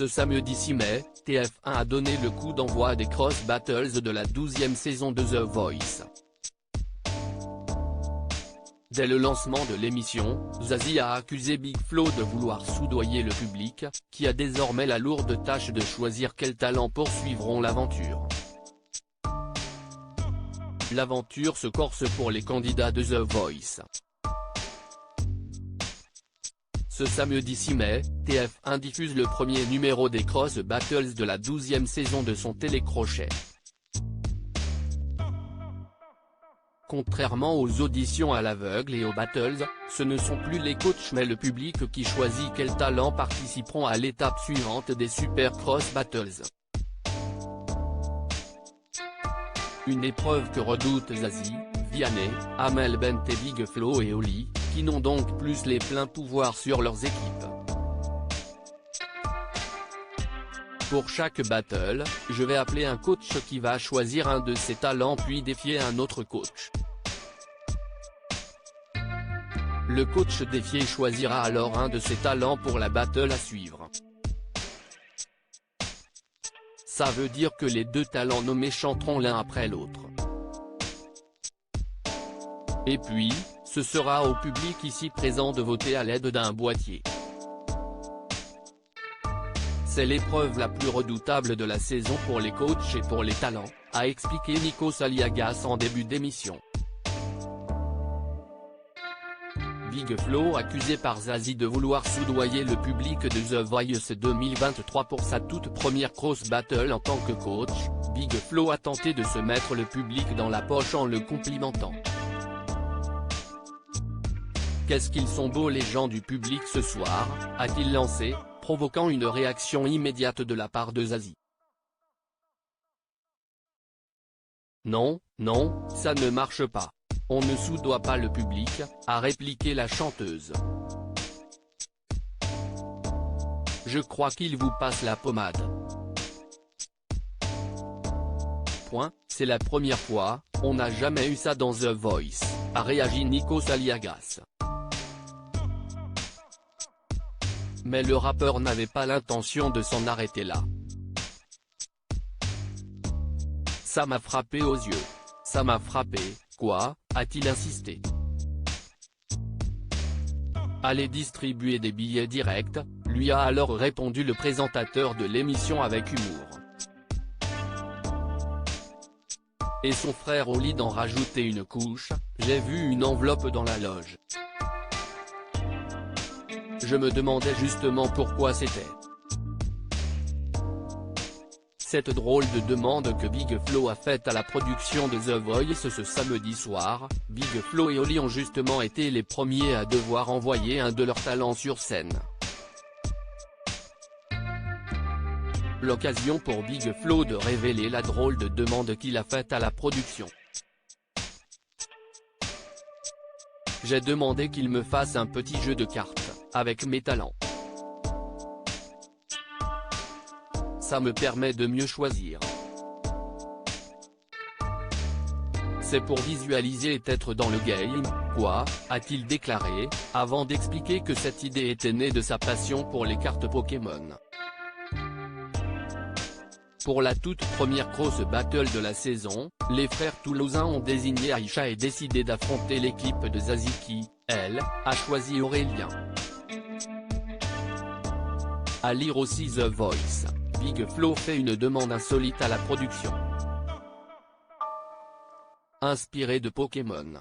Ce samedi 6 mai, TF1 a donné le coup d'envoi des Cross Battles de la 12e saison de The Voice. Dès le lancement de l'émission, Zazie a accusé Big Flo de vouloir soudoyer le public, qui a désormais la lourde tâche de choisir quels talents poursuivront l'aventure. L'aventure se corse pour les candidats de The Voice. Ce samedi 6 mai, TF1 diffuse le premier numéro des Cross Battles de la 12e saison de son télécrochet. Contrairement aux auditions à l'aveugle et aux battles, ce ne sont plus les coachs mais le public qui choisit quels talents participeront à l'étape suivante des Super Cross Battles. Une épreuve que redoutent Zazie, Vianney, Amel Bent et Big Flo et Oli, qui n'ont donc plus les pleins pouvoirs sur leurs équipes. Pour chaque battle, je vais appeler un coach qui va choisir un de ses talents puis défier un autre coach. Le coach défié choisira alors un de ses talents pour la battle à suivre. Ça veut dire que les deux talents nommés chanteront l'un après l'autre. Et puis, ce sera au public ici présent de voter à l'aide d'un boîtier. C'est l'épreuve la plus redoutable de la saison pour les coachs et pour les talents, a expliqué Nikos Aliagas en début d'émission. Big Flo accusé par Zazie de vouloir soudoyer le public de The Voice 2023 pour sa toute première cross battle en tant que coach, Big Flo a tenté de se mettre le public dans la poche en le complimentant. Qu'est-ce qu'ils sont beaux les gens du public ce soir, a-t-il lancé, provoquant une réaction immédiate de la part de Zazie. Non, non, ça ne marche pas. On ne soudoie pas le public, a répliqué la chanteuse. Je crois qu'il vous passe la pommade. C'est la première fois, on n'a jamais eu ça dans The Voice, a réagi Nikos Aliagas. Mais le rappeur n'avait pas l'intention de s'en arrêter là. Ça m'a frappé aux yeux. Ça m'a frappé, quoi, a-t-il insisté. Allez distribuer des billets directs, lui a alors répondu le présentateur de l'émission avec humour. Et son frère Oli d'en rajouter une couche, j'ai vu une enveloppe dans la loge. Je me demandais justement pourquoi c'était. Cette drôle de demande que Big Flo a faite à la production de The Voice ce samedi soir, Big Flo et Oli ont justement été les premiers à devoir envoyer un de leurs talents sur scène. L'occasion pour Big Flo de révéler la drôle de demande qu'il a faite à la production. J'ai demandé qu'il me fasse un petit jeu de cartes, avec mes talents. Ça me permet de mieux choisir. C'est pour visualiser et être dans le game, quoi, a-t-il déclaré, avant d'expliquer que cette idée était née de sa passion pour les cartes Pokémon. Pour la toute première cross battle de la saison, les frères toulousains ont désigné Aïcha et décidé d'affronter l'équipe de Zazie qui, elle, a choisi Aurélien. À lire aussi The Voice, Big Flo fait une demande insolite à la production. Inspiré de Pokémon.